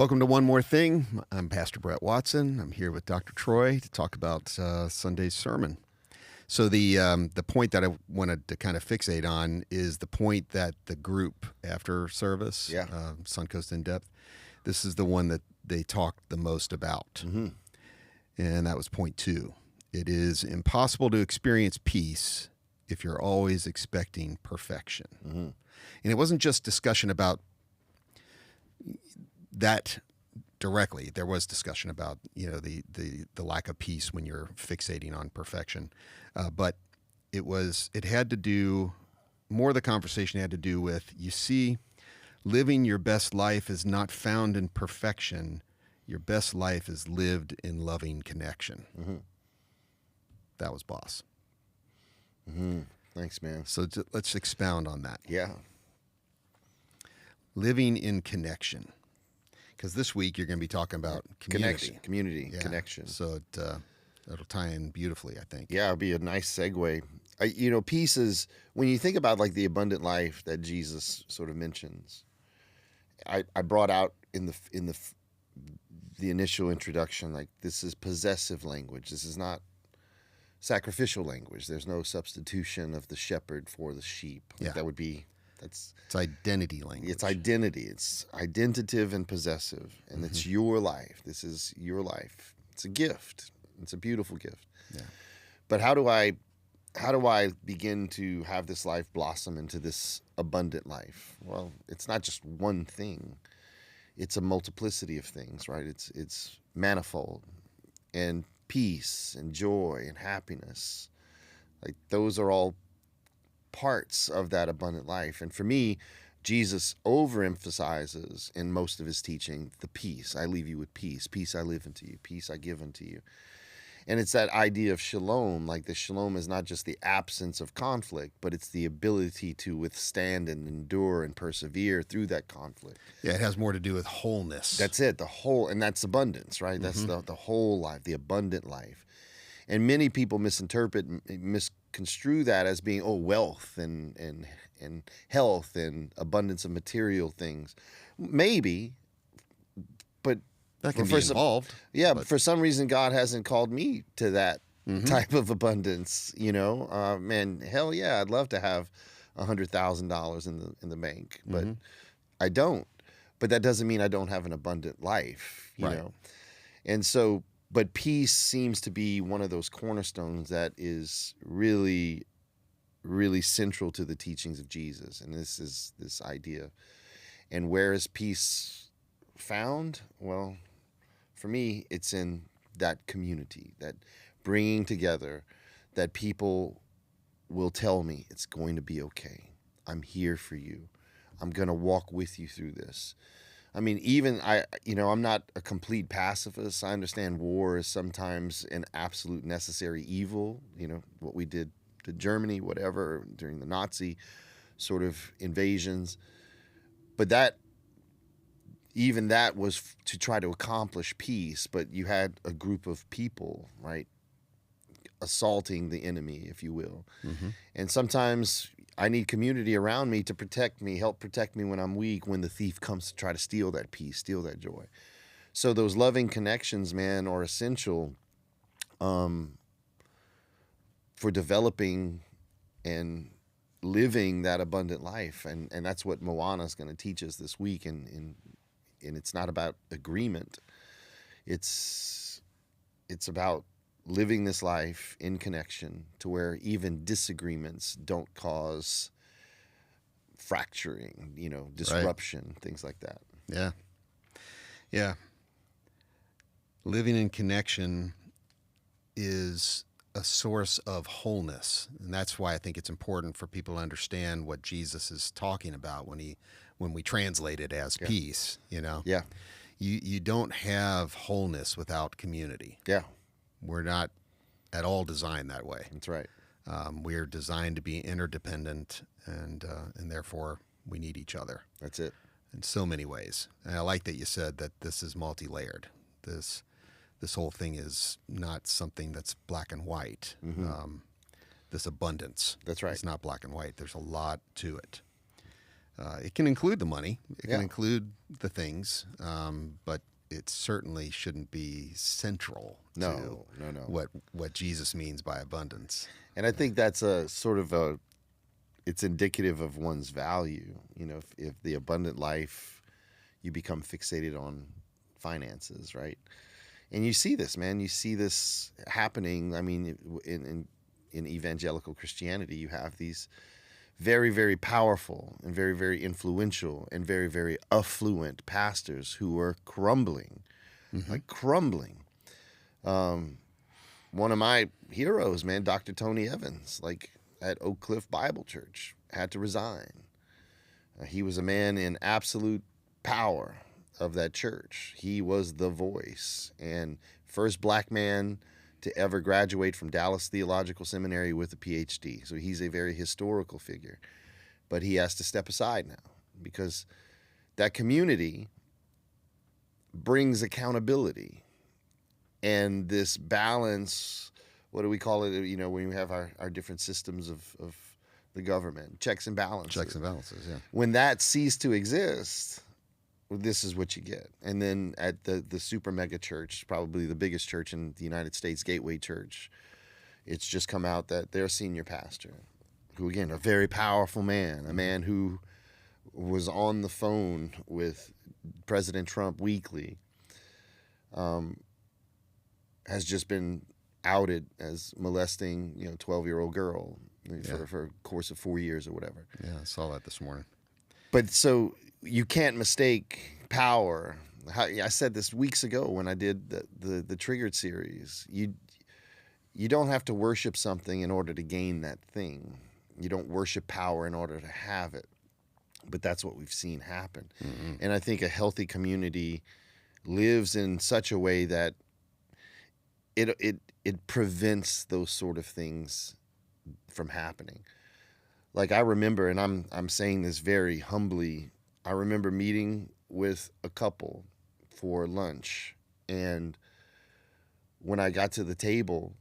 Welcome to One More Thing. I'm Pastor Brett Watson. I'm here with Dr. Troy to talk about Sunday's sermon. So the point that I wanted to kind of fixate on is the point that the group after service, Suncoast In Depth, this is the one that they talked the most about. Mm-hmm. And that was point 2. It is impossible to experience peace if you're always expecting perfection. Mm-hmm. And it wasn't just discussion about that directly. There was discussion about, the lack of peace when you're fixating on perfection. But it had to do, more of the conversation had to do with, you see, living your best life is not found in perfection. Your best life is lived in loving connection. Mm-hmm. That was boss. Mm-hmm. Thanks, man. So let's expound on that. Yeah. Living in connection. Because this week you're going to be talking about community. Connection. So it'll tie in beautifully, I think. Yeah, it'll be a nice segue. Peace is, when you think about like the abundant life that Jesus sort of mentions, I brought out in the initial introduction, like, this is possessive language. This is not sacrificial language. There's no substitution of the shepherd for the sheep. Yeah. That would be, it's identity language. It's identity. It's identitative and possessive, and it's your life. This is your life. It's a gift. It's a beautiful gift. Yeah. But how do I begin to have this life blossom into this abundant life? Well, it's not just one thing. It's a multiplicity of things, right? It's manifold, and peace and joy and happiness. Like, those are all parts of that abundant life. And for me, Jesus overemphasizes in most of his teaching the peace. I leave you with peace. Peace I live unto you. Peace I give unto you. And it's that idea of shalom. Like, the shalom is not just the absence of conflict, but it's the ability to withstand and endure and persevere through that conflict. Yeah, it has more to do with wholeness. That's it, the whole, and that's abundance, right? That's the whole life, the abundant life. And many people misconstrue that as being, wealth and health and abundance of material things. Maybe, but that can be involved. But for some reason, God hasn't called me to that type of abundance. Man, hell yeah, I'd love to have $100,000 in the bank, but I don't. But that doesn't mean I don't have an abundant life, you know. And so, but peace seems to be one of those cornerstones that is really, really central to the teachings of Jesus. And this is this idea. And where is peace found? Well, for me, it's in that community, that bringing together, that people will tell me it's going to be okay. I'm here for you. I'm going to walk with you through this. I mean, even I'm not a complete pacifist. I understand war is sometimes an absolute necessary evil. What we did to Germany, whatever, during the Nazi sort of invasions. But that was to try to accomplish peace. But you had a group of people, right, assaulting the enemy, if you will. And sometimes I need community around me to protect me, help protect me when I'm weak, when the thief comes to try to steal that peace, steal that joy. So those loving connections, man, are essential for developing and living that abundant life. And that's what Moana is going to teach us this week. And it's not about agreement. It's about living this life in connection to where even disagreements don't cause fracturing, disruption, things like that. Yeah. Yeah. Living in connection is a source of wholeness. And that's why I think it's important for people to understand what Jesus is talking about when we translate it as peace, Yeah. You don't have wholeness without community. Yeah. We're not at all designed that way. That's right. We're designed to be interdependent, and therefore we need each other. That's it. In so many ways. And I like that you said that this is multi-layered. This whole thing is not something that's black and white. This abundance. That's right. It's not black and white. There's a lot to it. It can include the money. It Yeah. can include the things, but it certainly shouldn't be central to No. what Jesus means by abundance. And I think that's a sort of it's indicative of one's value. You know, if the abundant life, you become fixated on finances, right? And you see this, man. You see this happening. I mean, in evangelical Christianity, you have these very, very powerful and very, very influential and very, very affluent pastors who are crumbling, like crumbling. One of my heroes, man, Dr. Tony Evans, like at Oak Cliff Bible Church, had to resign. He was a man in absolute power of that church. He was the voice and first black man to ever graduate from Dallas Theological Seminary with a PhD. So he's a very historical figure. But he has to step aside now because that community brings accountability and this balance. What do we call it? You know, when we have our different systems of the government, checks and balances. Checks and balances, yeah. When that ceased to exist, this is what you get. And then at the super mega church, probably the biggest church in the United States, Gateway Church, it's just come out that their senior pastor, who again, a very powerful man, a man who was on the phone with President Trump weekly, has just been outed as molesting, 12-year-old girl for a course of 4 years or whatever. Yeah, I saw that this morning. But so you can't mistake power. I said this weeks ago when I did the Triggered series. You don't have to worship something in order to gain that thing. You don't worship power in order to have it. But that's what we've seen happen. Mm-hmm. And I think a healthy community lives in such a way that it prevents those sort of things from happening. Like I remember, and I'm saying this very humbly, I remember meeting with a couple for lunch, and when I got to the table,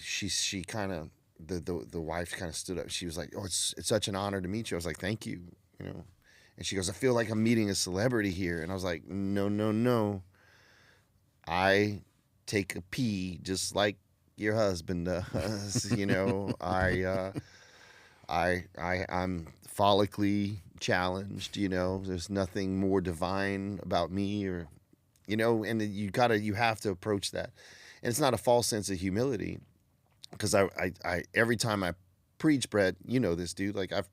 she kind of the wife kind of stood up. She was like, "Oh, it's such an honor to meet you." I was like, "Thank you," And she goes, "I feel like I'm meeting a celebrity here," and I was like, "No. I take a pee just like your husband does, I'm follically challenged, there's nothing more divine about me or, and you have to approach that. And it's not a false sense of humility because I every time I preach, Brett, this dude, like I've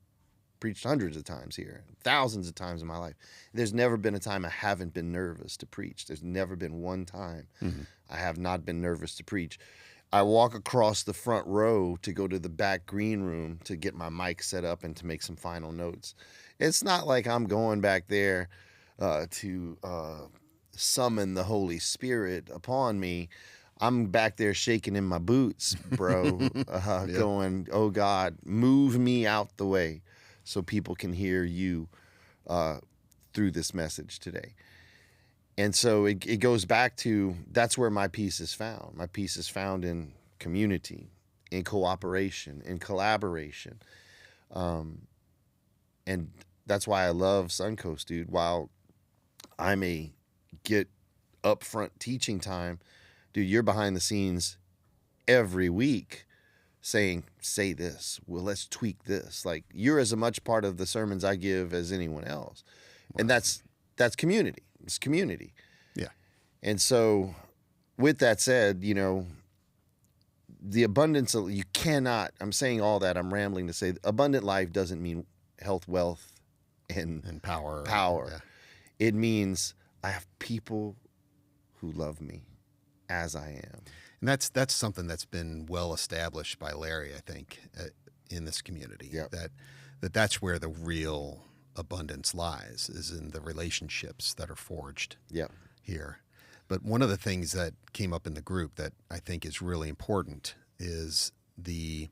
preached hundreds of times here, thousands of times in my life. There's never been a time I haven't been nervous to preach. There's never been one time I have not been nervous to preach. I walk across the front row to go to the back green room to get my mic set up and to make some final notes. It's not like I'm going back there to summon the Holy Spirit upon me. I'm back there shaking in my boots, bro, going, "Oh God, move me out the way so people can hear you through this message today." And so it goes back to, that's where my peace is found. My peace is found in community, in cooperation, in collaboration. And that's why I love Suncoast, dude. While I may get upfront teaching time, dude, you're behind the scenes every week saying, "Say this, well, let's tweak this." Like, you're as much part of the sermons I give as anyone else. Wow. And that's community. It's community. Yeah. And so with that said, the abundance of, you cannot, I'm saying all that, I'm rambling to say abundant life doesn't mean health, wealth, and power. Yeah. It means I have people who love me as I am. And that's something that's been well established by Larry, I think, in this community. Yep. That's where the real abundance lies, is in the relationships that are forged here. But one of the things that came up in the group that I think is really important is the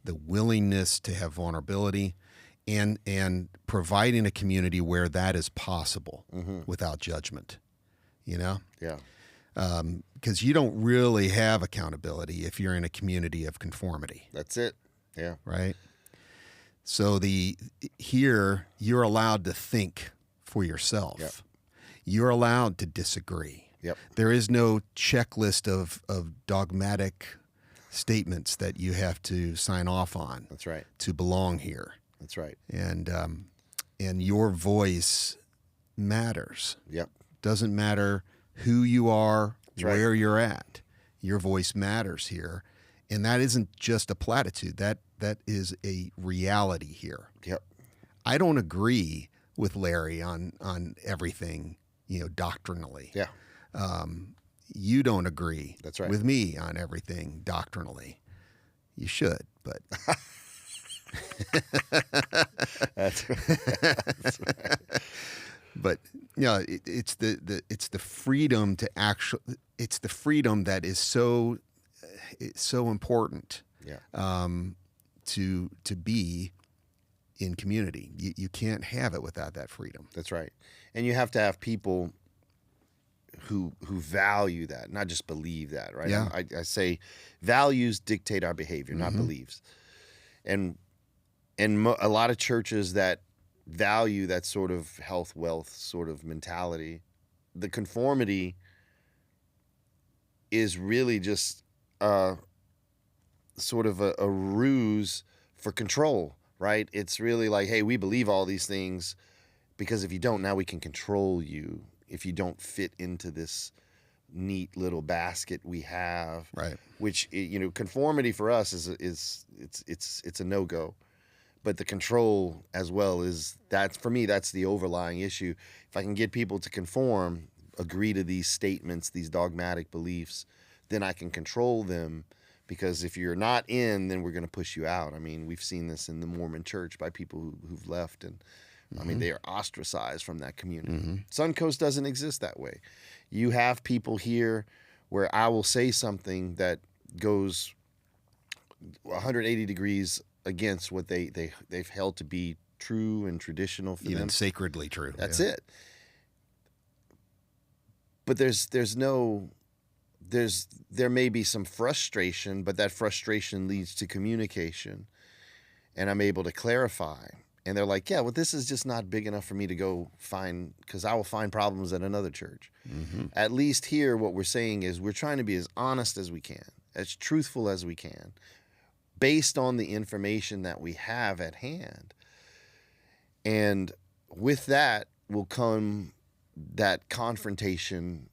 willingness to have vulnerability and providing a community where that is possible without judgment, Yeah. Because you don't really have accountability if you're in a community of conformity. That's it. Yeah. Right? So here you're allowed to think for yourself. Yep. You're allowed to disagree. Yep. There is no checklist of dogmatic statements that you have to sign off on. That's right. To belong here. That's right. And your voice matters. Yep. Doesn't matter who you are, That's right. where you're at. Your voice matters here. And that isn't just a platitude. That is a reality here. Yep. I don't agree with Larry on everything, doctrinally. Yeah. You don't agree That's right. with me on everything doctrinally. You should, but That's right. That's right. but it's the freedom to it's the freedom that is so important. Yeah. To be in community. You can't have it without that freedom. That's right. And you have to have people who value that, not just believe that, right? Yeah. I say values dictate our behavior, not beliefs. And a lot of churches that value that sort of health, wealth sort of mentality, the conformity is really just sort of a ruse for control, right? It's really like, hey, we believe all these things because if you don't, now we can control you if you don't fit into this neat little basket we have. Right. Which, conformity for us is it's a no-go. But the control as well for me, that's the overlying issue. If I can get people to conform, agree to these statements, these dogmatic beliefs, then I can control them. Because if you're not in, then we're going to push you out. I mean, we've seen this in the Mormon church by people who've left. And I mean, they are ostracized from that community. Suncoast doesn't exist that way. You have people here where I will say something that goes 180 degrees against what they've held to be true and traditional for them. Even sacredly true. That's it. But there may be some frustration, but that frustration leads to communication, and I'm able to clarify. And they're like, yeah, well, this is just not big enough for me to go find, because I will find problems at another church. At least here, what we're saying is we're trying to be as honest as we can, as truthful as we can, based on the information that we have at hand. And with that will come that confrontation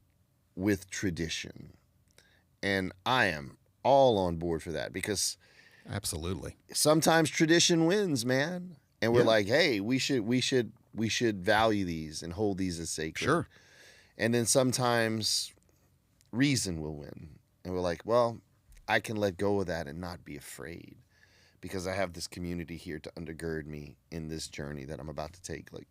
with tradition. And I am all on board for that because absolutely sometimes tradition wins, man. And we're like, hey, we should value these and hold these as sacred. Sure. And then sometimes reason will win. And we're like, well, I can let go of that and not be afraid because I have this community here to undergird me in this journey that I'm about to take. Like,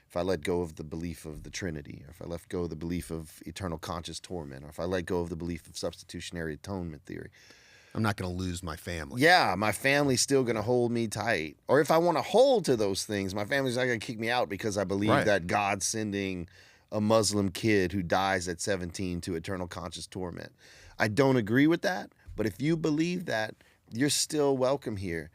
if I let go of the belief of the Trinity, or if I let go of the belief of eternal conscious torment, or if I let go of the belief of substitutionary atonement theory, I'm not going to lose my family. Yeah, my family's still going to hold me tight. Or if I want to hold to those things, my family's not going to kick me out because I believe that God's sending a Muslim kid who dies at 17 to eternal conscious torment. I don't agree with that, but if you believe that, you're still welcome here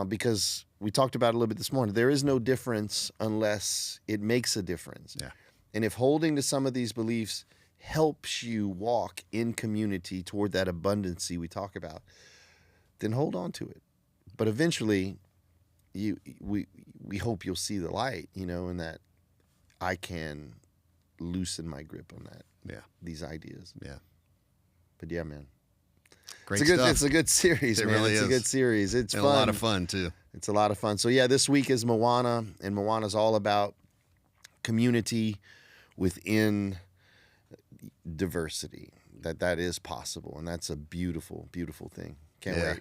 because we talked about it a little bit this morning. There is no difference unless it makes a difference. Yeah. And if holding to some of these beliefs helps you walk in community toward that abundancy we talk about, then hold on to it. But eventually, we hope you'll see the light, and that I can loosen my grip on that. Yeah. These ideas. Yeah. But yeah, man. Great it's stuff. It's a good series, man. Really it's is. A good series. It's and fun. A lot of fun too. It's a lot of fun. So yeah, this week is Moana, and Moana's all about community within diversity. That is possible, and that's a beautiful, beautiful thing. Can't wait.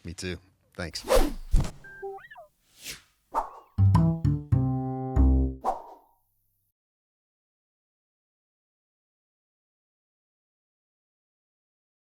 Me too. Thanks.